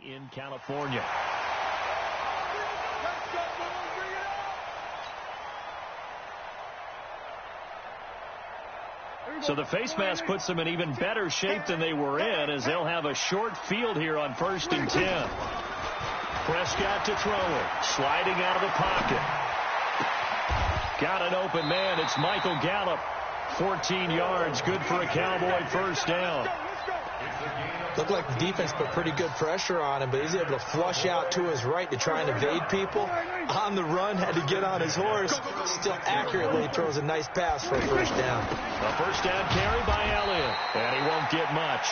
In California. So the face mask puts them in even better shape than they were in, as they'll have a short field here on 1st and 10. Prescott to throw it. Sliding out of the pocket. Got an open man. It's Michael Gallup. 14 yards. Good for a Cowboy first down. Looked like the defense put pretty good pressure on him, but he's able to flush out to his right to try and evade people. On the run, had to get on his horse. Still accurately throws a nice pass for a first down. A first down carry by Elliott. And he won't get much.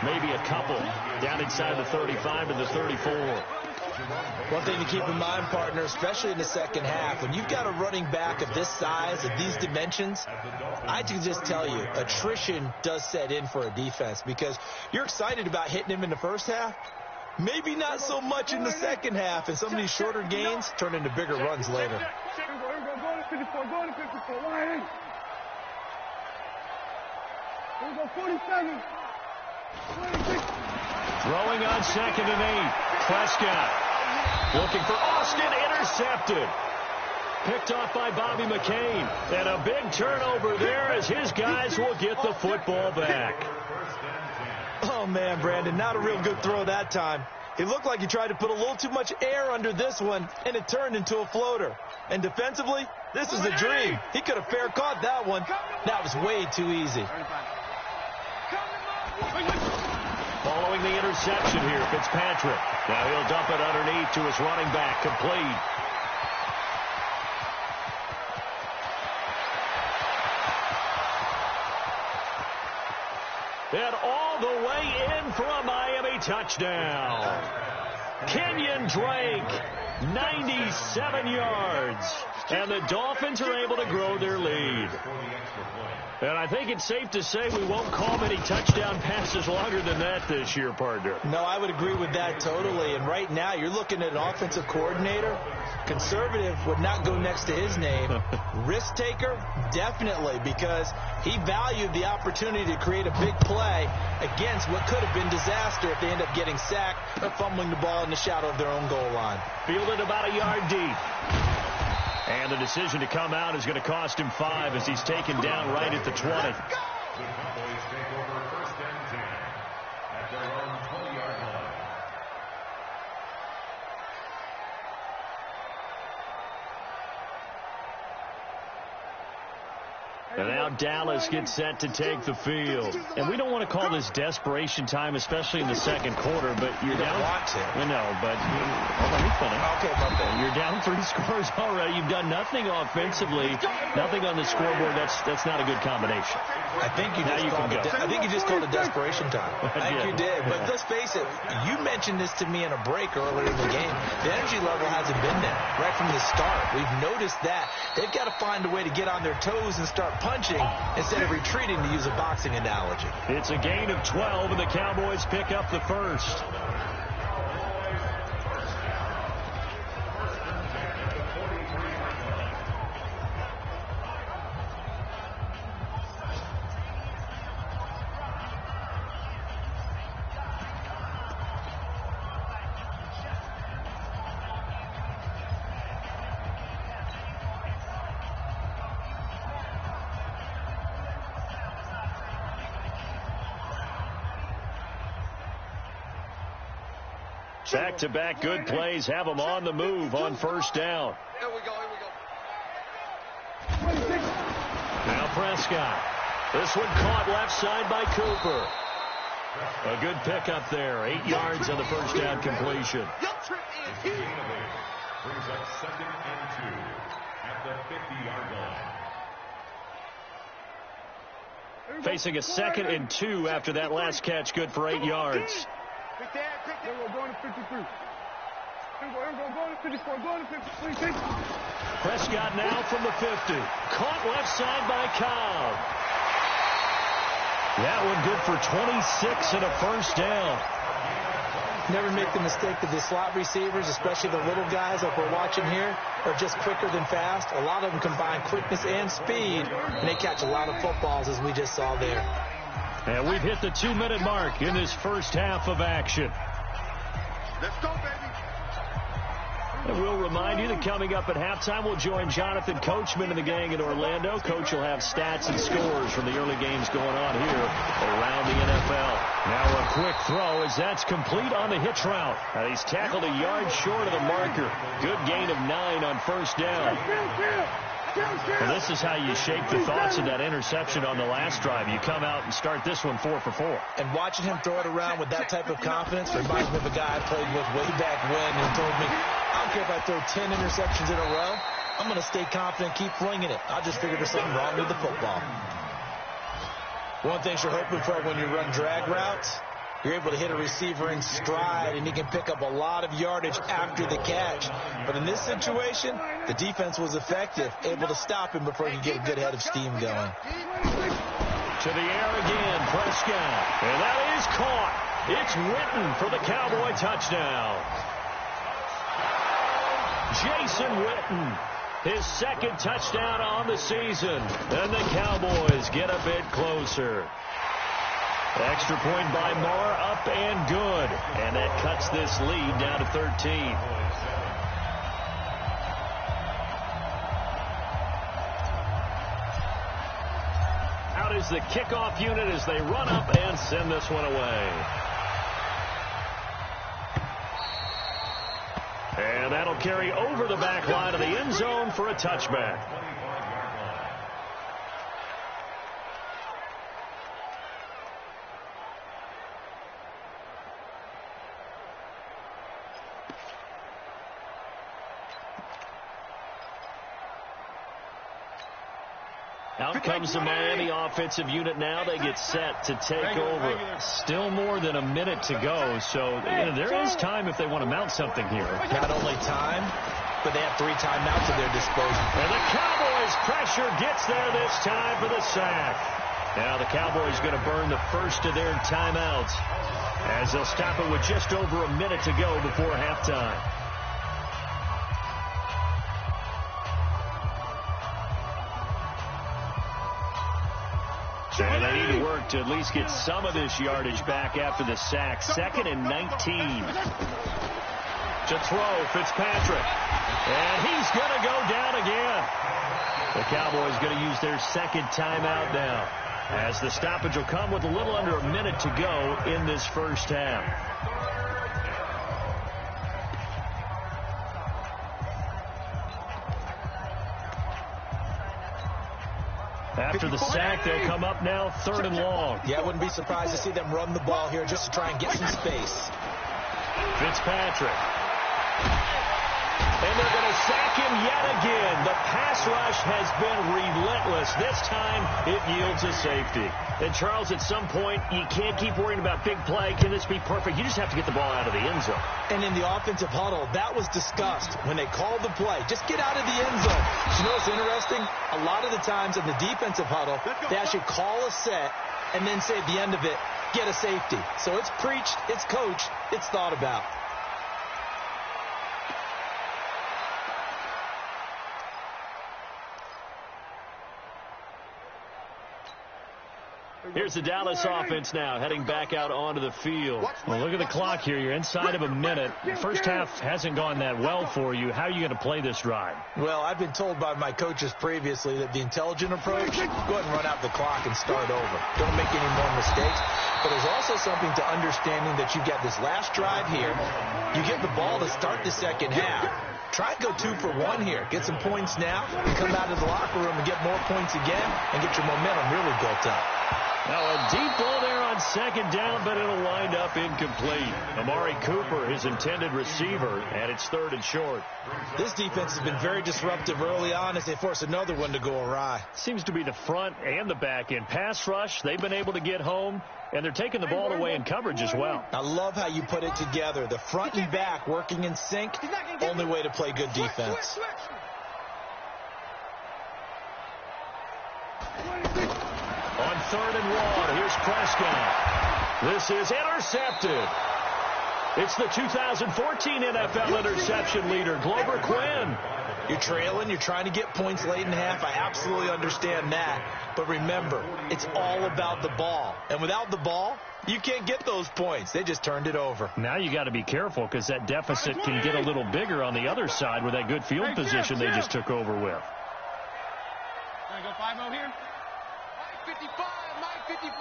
Maybe a couple. Down inside the 35 to the 34. One thing to keep in mind, partner, especially in the second half, when you've got a running back of this size, of these dimensions, I can just tell you, attrition does set in for a defense because you're excited about hitting him in the first half. Maybe not so much in the second half, and some of these shorter gains turn into bigger runs later. Throwing on 2nd and 8. Prescott looking for Austin, intercepted. Picked off by Bobby McCain. And a big turnover there as his guys will get the football back. Oh, man, Brandon, not a real good throw that time. It looked like he tried to put a little too much air under this one, and it turned into a floater. And defensively, this is a dream. He could have fair caught that one. That was way too easy. Following the interception here, Fitzpatrick. Now he'll dump it underneath to his running back, complete. And all the way in for a Miami touchdown. Kenyon Drake, 97 yards. And the Dolphins are able to grow their lead. And I think it's safe to say we won't call many touchdown passes longer than that this year, partner. No, I would agree with that totally. And right now, you're looking at an offensive coordinator. Conservative would not go next to his name. Risk taker, definitely, because he valued the opportunity to create a big play against what could have been disaster if they end up getting sacked or fumbling the ball in the shadow of their own goal line. Fielded about a yard deep. And the decision to come out is going to cost him 5 as he's taken down right at the 20. The Cowboys take over 1st and 10 at their own 20-yard line. And now Dallas gets set to take the field. And we don't want to call this desperation time, especially in the second quarter, but you're down. Want to. I know, but let me finish. Okay, my bad. You're down 3 scores already. You've done nothing offensively, nothing on the scoreboard. That's not a good combination. I think you just called it desperation time. I think you did. But let's face it, you mentioned this to me in a break earlier in the game. The energy level hasn't been there right from the start. We've noticed that. They've got to find a way to get on their toes and start punching instead of retreating, to use a boxing analogy. It's a gain of 12, and the Cowboys pick up the first. Back-to-back good plays have them on the move on first down. Here we go. Now Prescott. This one caught left side by Cooper. A good pickup there. 8 yards on the first down completion. Brings up 2nd and 2 at the 50-yard line. Facing a 2nd and 2 after that last catch. Good for 8 yards. Prescott now from the 50. Caught left side by Cobb. That one good for 26 and a first down. Never make the mistake that the slot receivers, especially the little guys like we're watching here, are just quicker than fast. A lot of them combine quickness and speed, and they catch a lot of footballs, as we just saw there. And we've hit the 2-minute mark in this first half of action. Let's go, baby. And we'll remind you that coming up at halftime, we'll join Jonathan Coachman and the gang in Orlando. Coach will have stats and scores from the early games going on here around the NFL. Now a quick throw as that's complete on the hitch route. He's tackled a yard short of the marker. Good gain of 9 on first down. Well, this is how you shake the thoughts of that interception on the last drive. You come out and start this one 4 for 4. And watching him throw it around with that type of confidence reminds me of a guy I played with way back when who told me, I don't care if I throw 10 interceptions in a row. I'm going to stay confident, keep flinging it. I'll just figure there's something wrong with the football. One thing you're hoping for when you run drag routes, you're able to hit a receiver in stride, and he can pick up a lot of yardage after the catch. But in this situation, the defense was effective, able to stop him before he could get a good head of steam going. To the air again, Prescott. And that is caught. It's Witten for the Cowboy touchdown. Jason Witten, his second touchdown on the season. And the Cowboys get a bit closer. Extra point by Moore, up and good. And that cuts this lead down to 13. Out is the kickoff unit as they run up and send this one away. And that'll carry over the back line of the end zone for a touchback. Out comes the Miami offensive unit now. They get set to take over. Still more than a minute to go, so there is time if they want to mount something here. Not only time, but they have 3 timeouts at their disposal. And the Cowboys' pressure gets there this time for the sack. Now the Cowboys going to burn the first of their timeouts as they'll stop it with just over a minute to go before halftime. And they need to work to at least get some of this yardage back after the sack. 2nd and 19. To throw, Fitzpatrick. And he's going to go down again. The Cowboys going to use their second timeout now, as the stoppage will come with a little under a minute to go in this first half. After the sack, they'll come up now 3rd and long. Yeah, I wouldn't be surprised to see them run the ball here just to try and get some space. Fitzpatrick. And they're going to sack him yet again. The pass rush has been relentless. This time, it yields a safety. And, Charles, at some point, you can't keep worrying about big play. Can this be perfect? You just have to get the ball out of the end zone. And in the offensive huddle, that was discussed when they called the play. Just get out of the end zone. You know what's interesting? A lot of the times in the defensive huddle, they actually call a set and then say at the end of it, get a safety. So it's preached, it's coached, it's thought about. Here's the Dallas offense now, heading back out onto the field. Well, look at the clock here. You're inside of a minute. First half hasn't gone that well for you. How are you going to play this drive? Well, I've been told by my coaches previously that the intelligent approach, go ahead and run out the clock and start over. Don't make any more mistakes. But there's also something to understanding that you've got this last drive here. You get the ball to start the second half. Try and go 2 for 1 here. Get some points now and come out of the locker room and get more points again and get your momentum really built up. Now a deep ball there on second down, but it'll wind up incomplete. Amari Cooper, his intended receiver, and it's 3rd and short. This defense has been very disruptive early on as they force another one to go awry. Seems to be the front and the back end. Pass rush, they've been able to get home, and they're taking the ball away in coverage as well. I love how you put it together. The front and back working in sync, only way to play good defense. On 3rd and 1, here's Prescott. This is intercepted. It's the 2014 NFL interception leader, Glover Quinn. You're trailing. You're trying to get points late in half. I absolutely understand that. But remember, it's all about the ball. And without the ball, you can't get those points. They just turned it over. Now you got to be careful because that deficit can get a little bigger on the other side with that good field position they just took over with. Gonna go 5-0 here? Mike 55, Mike 55.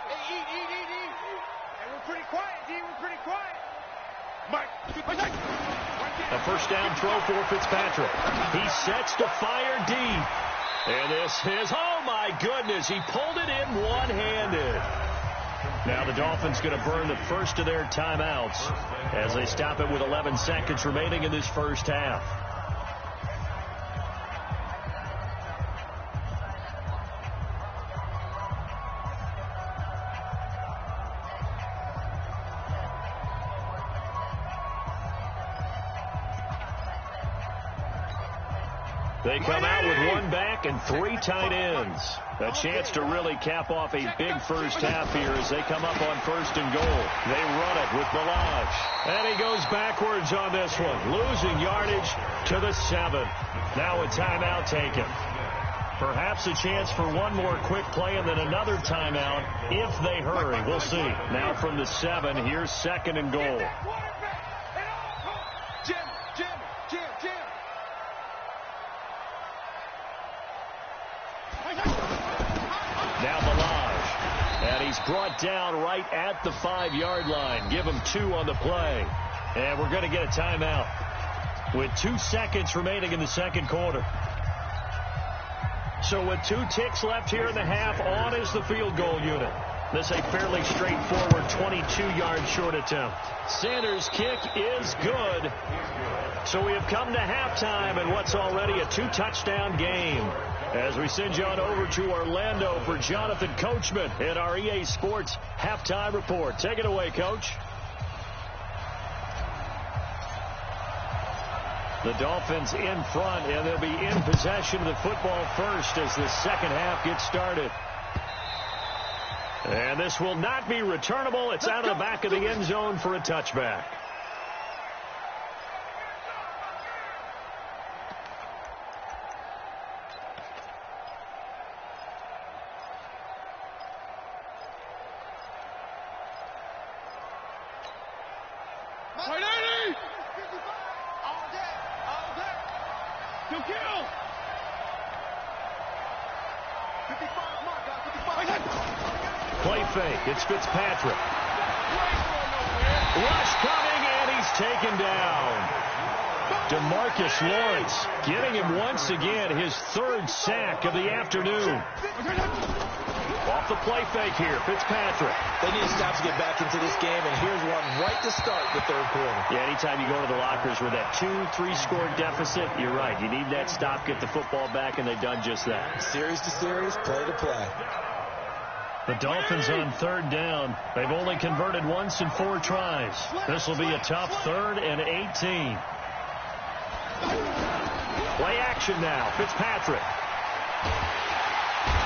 Hey, eat. Hey, we're pretty quiet, D. We're pretty quiet. Mike 55. A first down throw for Fitzpatrick. He sets to fire deep. And this is, oh my goodness, he pulled it in one-handed. Now the Dolphins going to burn the first of their timeouts as they stop it with 11 seconds remaining in this first half. They come out with one back and three tight ends. A chance to really cap off a big first half here as they come up on first and goal. They run it with Balaj. And he goes backwards on this one, losing yardage to the 7. Now a timeout taken. Perhaps a chance for one more quick play and then another timeout if they hurry. We'll see. Now from the 7, here's second and goal. Jim. Now Balaj. And he's brought down right at the 5-yard line. Give him 2 on the play. And we're going to get a timeout with 2 seconds remaining in the second quarter. So with 2 ticks left here in the half, on is the field goal unit. This a fairly straightforward 22-yard short attempt. Sanders' kick is good. So we have come to halftime in what's already a 2-touchdown game. As we send you on over to Orlando for Jonathan Coachman in our EA Sports Halftime Report. Take it away, Coach. The Dolphins in front, and they'll be in possession of the football first as the second half gets started. And this will not be returnable. It's out of the back of the end zone for a touchback. Play fake. It's Fitzpatrick. Rush coming, and he's taken down. DeMarcus Lawrence getting him once again, his 3rd sack of the afternoon. Off the play fake here, Fitzpatrick. They need to stop to get back into this game, and here's one right to start the third quarter. Yeah, anytime you go to the lockers with that 2-3 score deficit, you're right. You need that stop, get the football back, and they've done just that. Series to series, play to play. The Dolphins on 3rd down. They've only converted once in 4 tries. This will be a tough 3rd and 18. Play action now. Fitzpatrick.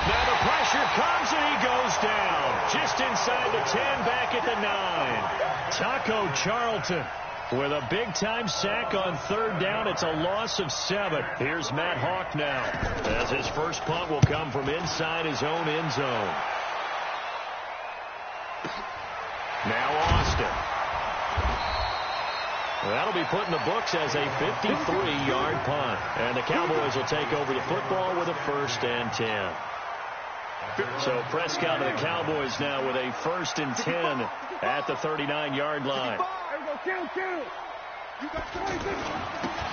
Now the pressure comes and he goes down. Just inside the 10, back at the 9. Taco Charlton with a big-time sack on 3rd down. It's a loss of 7. Here's Matt Hawk now, as his first punt will come from inside his own end zone. Now Austin. That'll be put in the books as a 53-yard punt. And the Cowboys will take over the football with a 1st and 10. So Prescott and the Cowboys now with a 1st and 10 at the 39-yard line.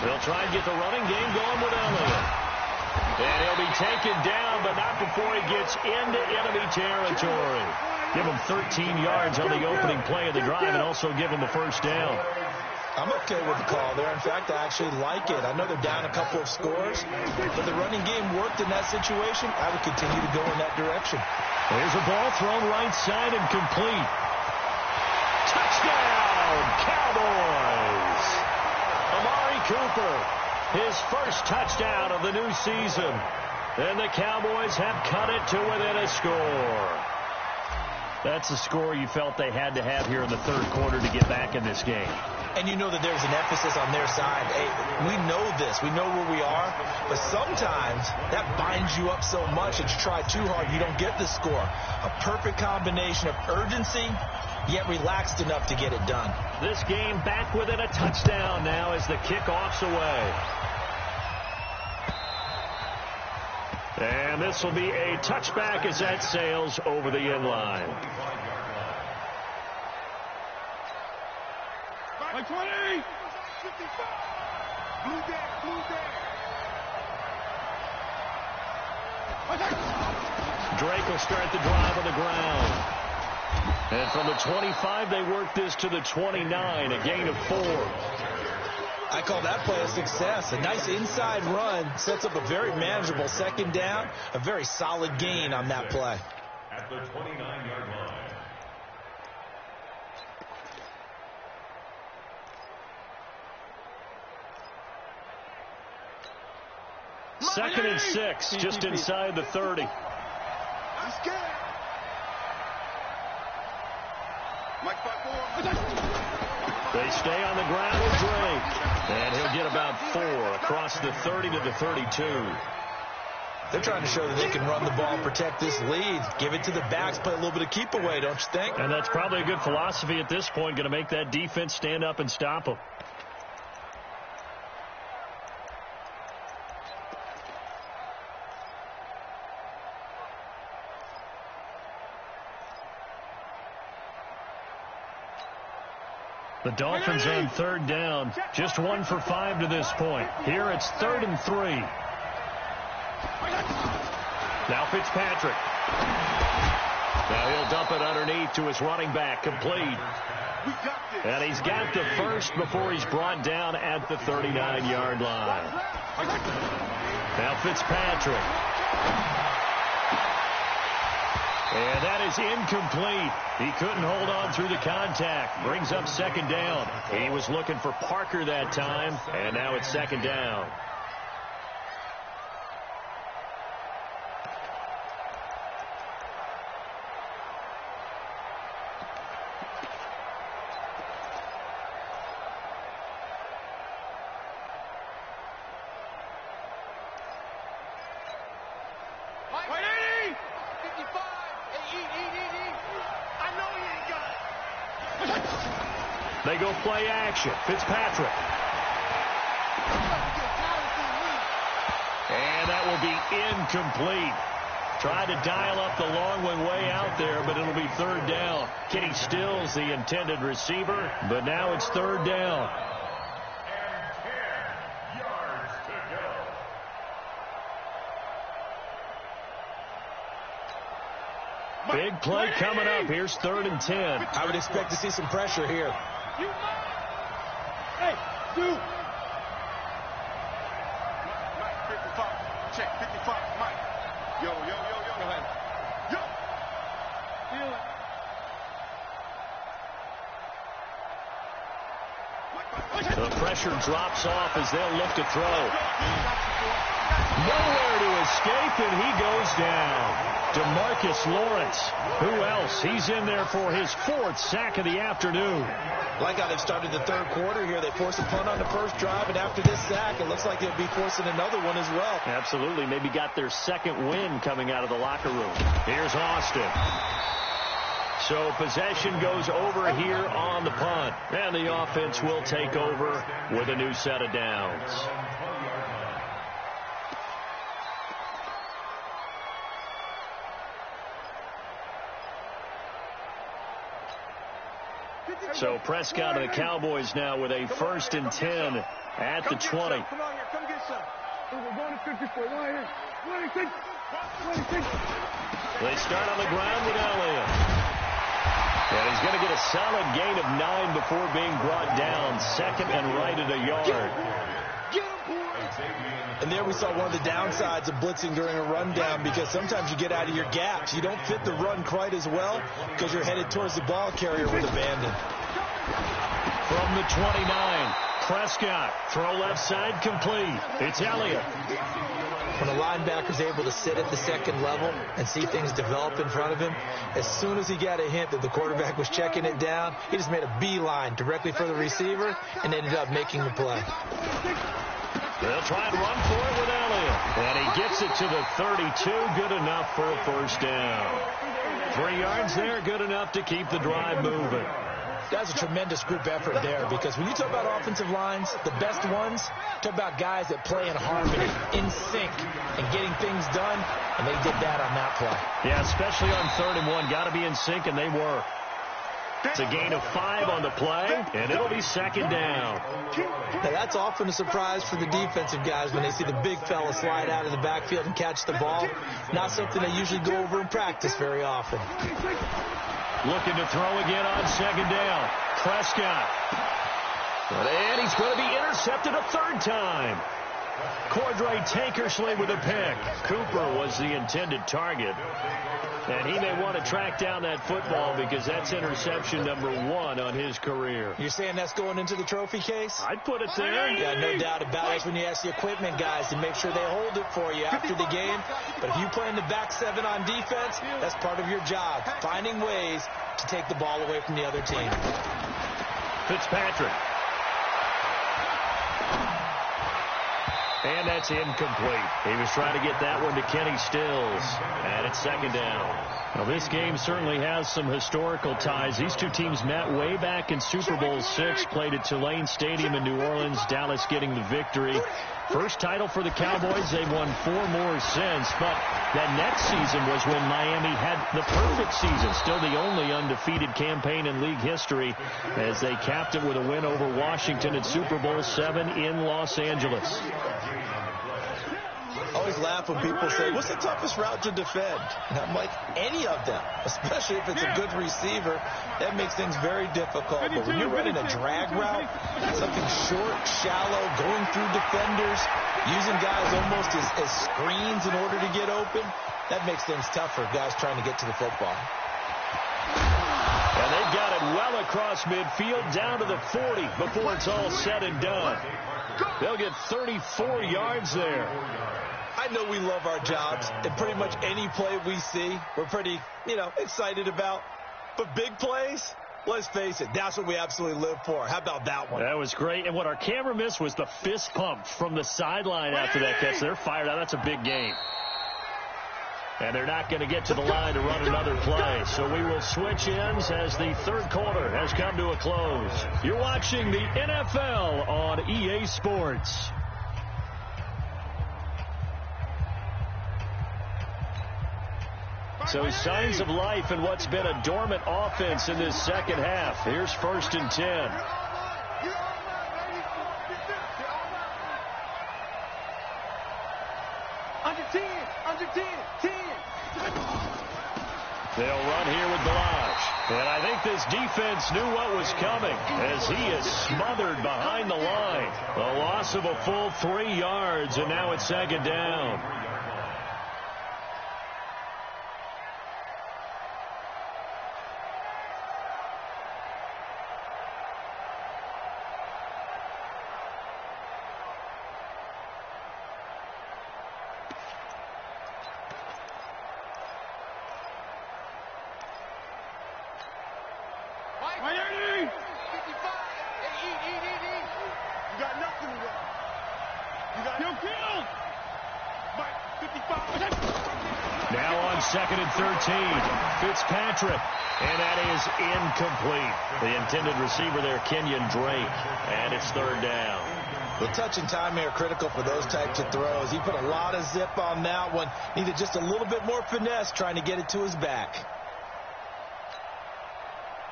They'll try and get the running game going with Elliott. And he'll be taken down, but not before he gets into enemy territory. Give him 13 yards on the opening play of the drive and also give him a 1st down. I'm okay with the call there. In fact, I actually like it. I know they're down a couple of scores, but the running game worked in that situation. I would continue to go in that direction. There's a ball thrown right side and complete. Touchdown, Cowboys! Amari Cooper, his first touchdown of the new season. And the Cowboys have cut it to within a score. That's the score you felt they had to have here in the 3rd quarter to get back in this game. And you know that there's an emphasis on their side. Hey, we know this. We know where we are. But sometimes that binds you up so much that you try too hard, you don't get the score. A perfect combination of urgency, yet relaxed enough to get it done. This game back within a touchdown now as the kickoff's away. And this will be a touchback as that sails over the end line. Like 20! 55! Blue down, blue down. Drake will start the drive on the ground. And from the 25, they work this to the 29, a gain of 4. I call that play a success. A nice inside run sets up a very manageable second down. A very solid gain on that play. At the 29-yard line. Second and 6, just inside the 30. I'm scared. Mike 5-4. They stay on the ground with Drake. And he'll get about 4 across the 30 to the 32. They're trying to show that they can run the ball and protect this lead. Give it to the backs, play a little bit of keep away, don't you think? And that's probably a good philosophy at this point, going to make that defense stand up and stop them. The Dolphins on third down, just 1 for 5 to this point. Here it's 3rd and 3. Now Fitzpatrick. Now he'll dump it underneath to his running back, complete. And he's got the first before he's brought down at the 39-yard line. Now Fitzpatrick. And that is incomplete. He couldn't hold on through the contact. Brings up second down. He was looking for Parker that time, and now it's second down. They go play action. Fitzpatrick. And that will be incomplete. Tried to dial up the long one way out there, but it'll be third down. Kenny Stills, the intended receiver, but now it's third down. And 10 yards to go. Big play coming up. Here's 3rd and 10. I would expect to see some pressure here. Hey, dude. Mike, 55. Check, 55. Mike. Yo. Go ahead. Yo. Feel it. The pressure drops off as they'll look to throw. Nowhere to escape, and he goes down. DeMarcus Lawrence. Who else? He's in there for his 4th sack of the afternoon. Like how they've started the third quarter here. They force a punt on the first drive, and after this sack, it looks like they'll be forcing another one as well. Absolutely. Maybe got their second win coming out of the locker room. Here's Austin. So possession goes over here on the punt. And the offense will take over with a new set of downs. So Prescott and the Cowboys now with a 1st and 10 at the 20. Come on here, come get some. We're going to 54. 26. They start on the ground with Elliott. And he's going to get a solid gain of 9 before being brought down. 2nd and right at a yard. And there we saw one of the downsides of blitzing during a rundown, because sometimes you get out of your gaps. You don't fit the run quite as well because you're headed towards the ball carrier with abandon. From the 29, Prescott. Throw left side complete. It's Elliott. When a linebacker's able to sit at the second level and see things develop in front of him, as soon as he got a hint that the quarterback was checking it down, he just made a beeline directly for the receiver and ended up making the play. They'll try and run for it with Elliott. And he gets it to the 32. Good enough for a first down. 3 yards there, good enough to keep the drive moving. That's a tremendous group effort there, because when you talk about offensive lines, the best ones, talk about guys that play in harmony, in sync, and getting things done, and they did that on that play. Yeah, especially on 3rd and 1. Got to be in sync, and they were. It's a gain of 5 on the play, and it'll be second down. Now, that's often a surprise for the defensive guys when they see the big fella slide out of the backfield and catch the ball. Not something they usually go over in practice very often. Looking to throw again on second down. Prescott. And he's going to be intercepted a 3rd time. Cordray Tankersley with a pick. Cooper was the intended target. And he may want to track down that football because that's interception number 1 on his career. You're saying that's going into the trophy case? I'd put it there. Yeah, no doubt about it. That's when you ask the equipment guys to make sure they hold it for you after the game. But if you play in the back 7 on defense, that's part of your job, finding ways to take the ball away from the other team. Fitzpatrick. And that's incomplete. He was trying to get that one to Kenny Stills. And it's second down. Now, this game certainly has some historical ties. These two teams met way back in Super Bowl VI, played at Tulane Stadium in New Orleans, Dallas getting the victory. First title for the Cowboys. They've won 4 more since. But that next season was when Miami had the perfect season. Still the only undefeated campaign in league history as they capped it with a win over Washington at Super Bowl VII in Los Angeles. I always laugh when people say, what's the toughest route to defend? And I'm like, any of them, especially if it's a good receiver. That makes things very difficult. But when you're running a drag route, something short, shallow, going through defenders, using guys almost as screens in order to get open, that makes things tough for guys trying to get to the football. And they've got it well across midfield, down to the 40 before it's all said and done. They'll get 34 yards there. I know we love our jobs, and pretty much any play we see, we're pretty, excited about. But big plays, let's face it, that's what we absolutely live for. How about that one? That was great. And what our camera missed was the fist pump from the sideline after that catch. They're fired out. That's a big game. And they're not going to get to the line to run another play. So we will switch ends as the 3rd quarter has come to a close. You're watching the NFL on EA Sports. So signs of life in what's been a dormant offense in this second half. Here's 1st and 10. Under 10, 10. They'll run here with Blanche. And I think this defense knew what was coming as he is smothered behind the line. A loss of a full 3 yards, and now it's second down. Now on 2nd and 13, Fitzpatrick, and that is incomplete. The intended receiver there, Kenyon Drake, and it's 3rd down. The touch and timing are critical for those types of throws. He put a lot of zip on that one. Needed just a little bit more finesse trying to get it to his back.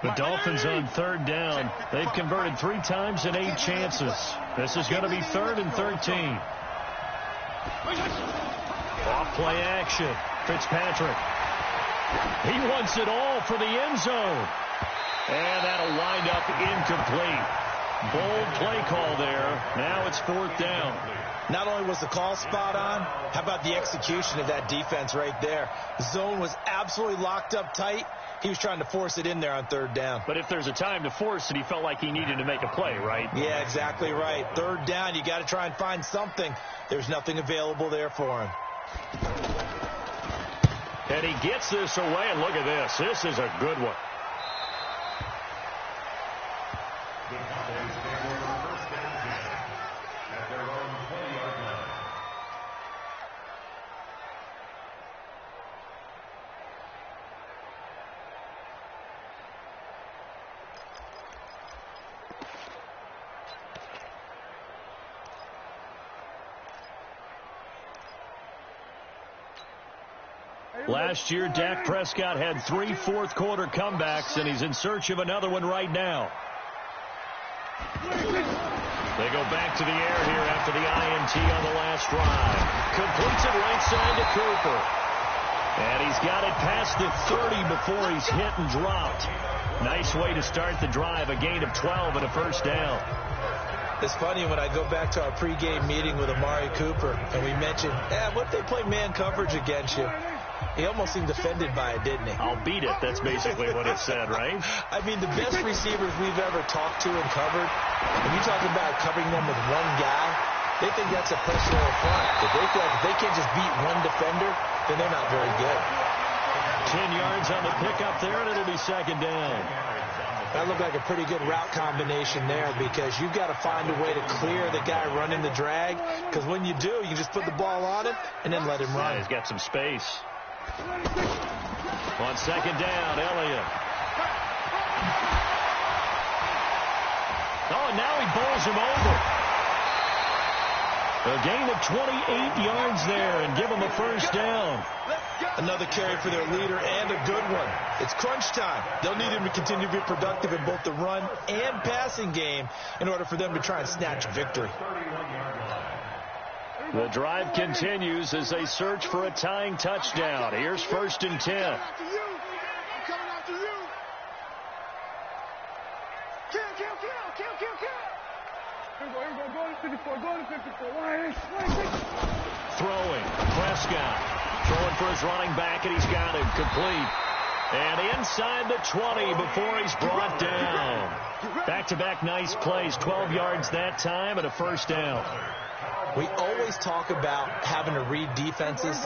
The Dolphins on 3rd down. They've converted 3 times in 8 chances. This is going to be 3rd and 13. Off play action. Fitzpatrick. He wants it all for the end zone. And that'll wind up incomplete. Bold play call there. Now it's 4th down. Not only was the call spot on, how about the execution of that defense right there? The zone was absolutely locked up tight. He was trying to force it in there on 3rd down. But if there's a time to force it, he felt like he needed to make a play, right? Yeah, exactly right. 3rd down, you got to try and find something. There's nothing available there for him. And he gets this away, and look at this. This is a good one. The Cowboys take over first and 10 at their own 20-yard line. Last year, Dak Prescott had 3 fourth-quarter comebacks, and he's in search of another one right now. They go back to the air here after the INT on the last drive. Completes it right side to Cooper. And he's got it past the 30 before he's hit and dropped. Nice way to start the drive, a gain of 12 and a first down. It's funny when I go back to our pregame meeting with Amari Cooper, and we mentioned, what if they play man coverage against you? He almost seemed offended by it, didn't he? I'll beat it. That's basically what it said, right? I mean, the best receivers we've ever talked to and covered, when you talk about covering them with one guy, they think that's a personal affront. If they feel like if they can't just beat one defender, then they're not very good. 10 yards on the pickup there, and it'll be 2nd down. That looked like a pretty good route combination there because you've got to find a way to clear the guy running the drag, because when you do, you just put the ball on him and then let him run. Yeah, he's got some space. On 2nd down, Elliott. Oh, and now he bowls him over. A gain of 28 yards there and give him a first down. Another carry for their leader and a good one. It's crunch time. They'll need him to continue to be productive in both the run and passing game in order for them to try and snatch a victory. The drive continues as they search for a tying touchdown. Here's 1st and 10. Throwing. Prescott. Throwing for his running back, and he's got him complete. And inside the 20 before he's brought down. Back-to-back nice plays. 12 yards that time and a first down. We always talk about having to read defenses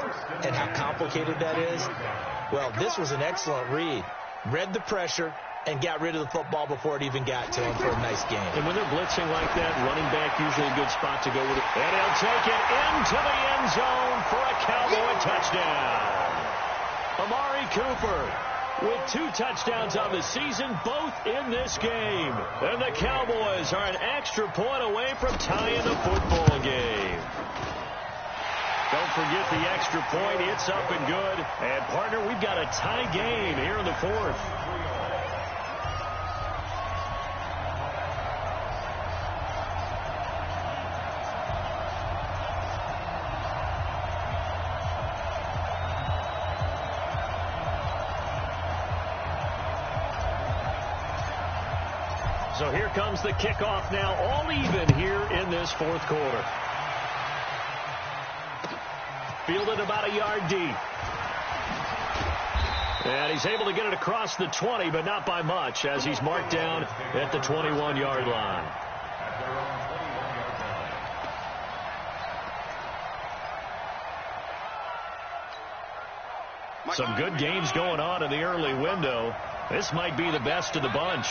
and how complicated that is. Well, this was an excellent read. Read the pressure and got rid of the football before it even got to him for a nice game. And when they're blitzing like that, running back usually a good spot to go with it. And he'll take it into the end zone for a Cowboy touchdown. Amari Cooper with 2 touchdowns on the season, both in this game. And the Cowboys are an extra point away from tying the football game. Don't forget the extra point. It's up and good. And, partner, we've got a tie game here in the 4th. So here comes the kickoff now, all even here in this 4th quarter. Fielded about a yard deep. And he's able to get it across the 20, but not by much, as he's marked down at the 21-yard line. Some good games going on in the early window. This might be the best of the bunch.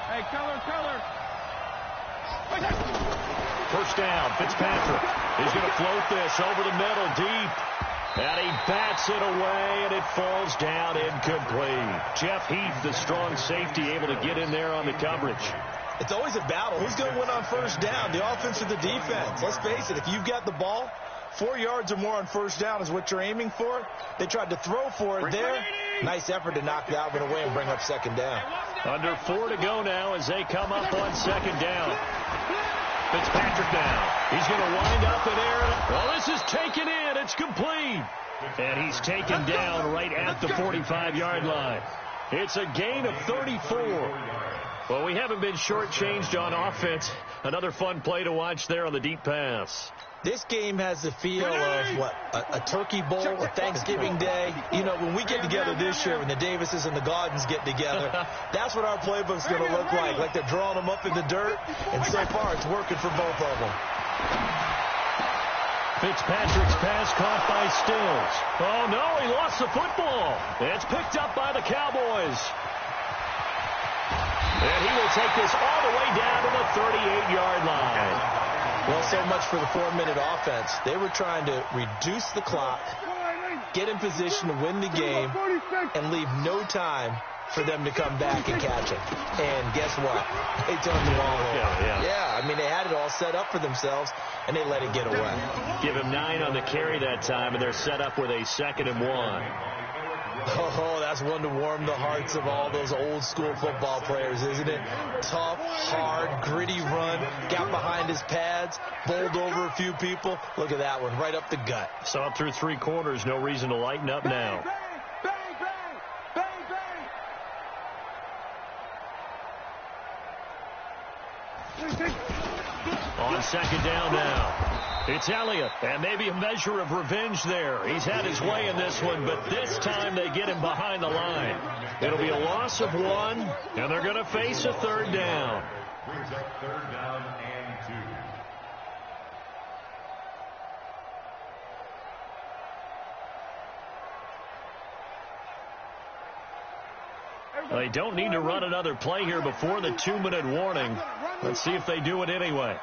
Hey, Keller. First down, Fitzpatrick. He's going to float this over the middle deep. And he bats it away, and it falls down incomplete. Jeff Heath, the strong safety, able to get in there on the coverage. It's always a battle. Who's going to win on first down, the offense or the defense? Let's face it, if you've got the ball, 4 yards or more on first down is what you're aiming for. They tried to throw for it there. Nice effort to knock that one away and bring up second down. Under 4 to go now as they come up on second down. Fitzpatrick down. He's going to wind up in there. Well, this is taken in. It's complete. And he's taken down right at the 45-yard line. It's a gain of 34. Well, we haven't been shortchanged on offense. Another fun play to watch there on the deep pass. This game has the feel of, what, a turkey bowl, a Thanksgiving Day. You know, when we get together this year, when the Davises and the Gardens get together, that's what our playbook's going to look like they're drawing them up in the dirt, and so far it's working for both of them. Fitzpatrick's pass caught by Stills. Oh, no, he lost the football. It's picked up by the Cowboys. And he will take this all the way down to the 38-yard line. Well, so much for the 4-minute offense. They were trying to reduce the clock, get in position to win the game, and leave no time for them to come back and catch it. And guess what? They turned the ball over. Yeah, I mean, they had it all set up for themselves, and they let it get away. Give him 9 on the carry that time, and they're set up with a 2nd and 1. Oh, that's one to warm the hearts of all those old-school football players, isn't it? Tough, hard, gritty run, got behind his pads, bowled over a few people. Look at that one, right up the gut. Saw it through 3 quarters, no reason to lighten up now. On 2nd down now. It's Elliott, and maybe a measure of revenge there. He's had his way in this one, but this time they get him behind the line. It'll be a loss of 1, and they're going to face a 3rd down. Brings up 3rd down and 2. They don't need to run another play here before the 2-minute warning. Let's see if they do it anyway.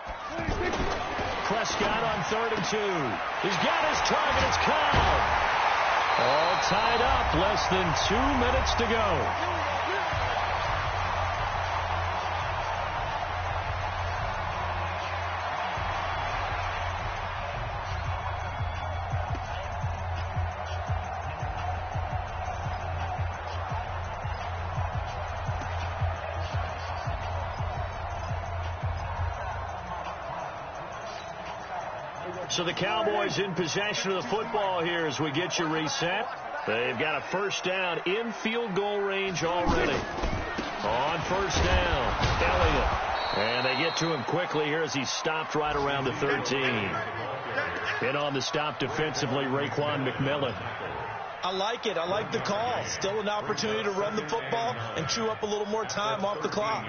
Prescott on 3rd and 2. He's got his target. It's Cobb. All tied up. Less than 2 minutes to go. So the Cowboys in possession of the football here as we get you reset. They've got a 1st down in field goal range already. On 1st down, Elliott. And they get to him quickly here as he's stopped right around the 13. In on the stop defensively, Raekwon McMillan. I like it. I like the call. Still an opportunity to run the football and chew up a little more time off the clock.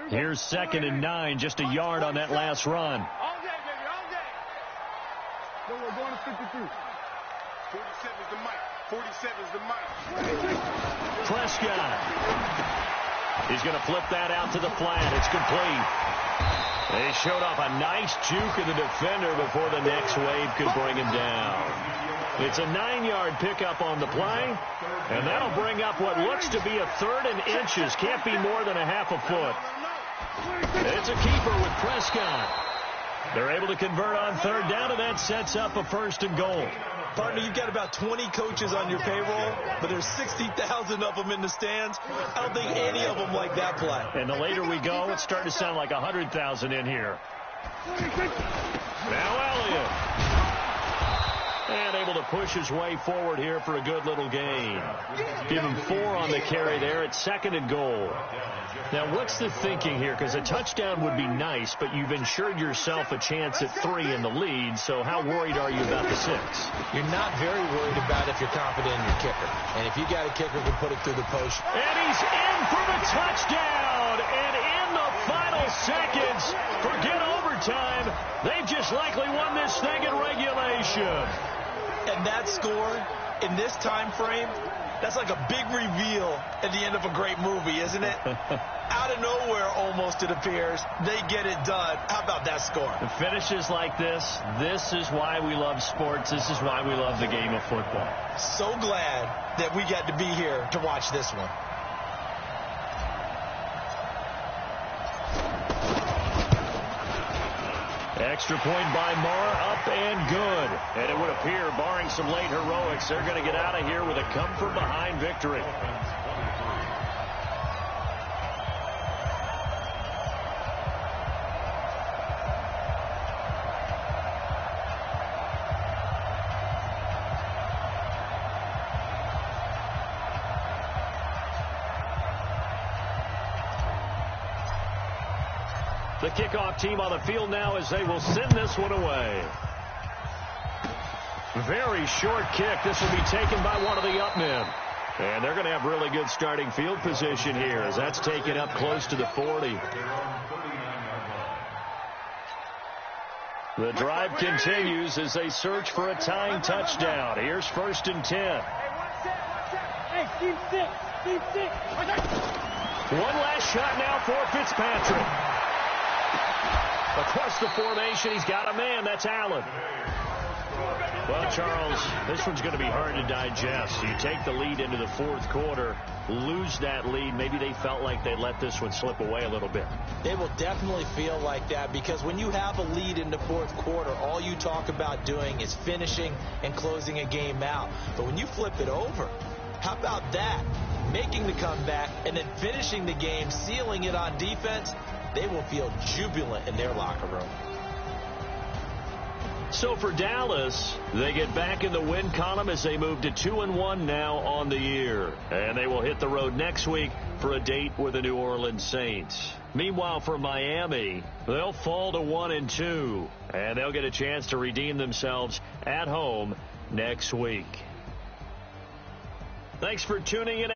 Here's 2nd and 9, just a yard on that last run. All day, baby, all day. No, we're going to 52. 47 is the mic. 47 is the mic. Prescott. He's going to flip that out to the flat. It's complete. They showed off a nice juke of the defender before the next wave could bring him down. It's a 9-yard pickup on the play, and that'll bring up what looks to be a 3rd and inches. Can't be more than a half a foot. It's a keeper with Prescott. They're able to convert on 3rd down, and that sets up a 1st and goal. Partner, you've got about 20 coaches on your payroll, but there's 60,000 of them in the stands. I don't think any of them like that play. And the later we go, it's starting to sound like 100,000 in here. Now Elliott. And able to push his way forward here for a good little gain. Give him 4 on the carry there at 2nd and goal. Now, what's the thinking here? Because a touchdown would be nice, but you've ensured yourself a chance at 3 in the lead, so how worried are you about the 6? You're not very worried about if you're confident in your kicker. And if you got a kicker who can put it through the post. And he's in for the touchdown. And in the final seconds, forget overtime. They've just likely won this thing in regulation. And that score in this time frame, that's like a big reveal at the end of a great movie, isn't it? Out of nowhere, almost, it appears, they get it done. How about that score? The finishes like this is why we love sports. This is why we love the game of football. So glad that we got to be here to watch this one. Extra point by Marr, up and good. And it would appear, barring some late heroics, they're going to get out of here with a come-from-behind victory. The kickoff team on the field now as they will send this one away. Very short kick. This will be taken by one of the up men. And they're going to have really good starting field position here as that's taken up close to the 40. The drive continues as they search for a tying touchdown. Here's 1st and 10. Hey, Steve, stick. One last shot now for Fitzpatrick. Across the formation, he's got a man. That's Allen. Well, Charles, this one's going to be hard to digest. You take the lead into the 4th quarter, lose that lead. Maybe they felt like they let this one slip away a little bit. They will definitely feel like that because when you have a lead in the 4th quarter, all you talk about doing is finishing and closing a game out. But when you flip it over, how about that? Making the comeback and then finishing the game, sealing it on defense, they will feel jubilant in their locker room. So for Dallas, they get back in the win column as they move to 2-1 now on the year. And they will hit the road next week for a date with the New Orleans Saints. Meanwhile, for Miami, they'll fall to 1-2. And they'll get a chance to redeem themselves at home next week. Thanks for tuning in.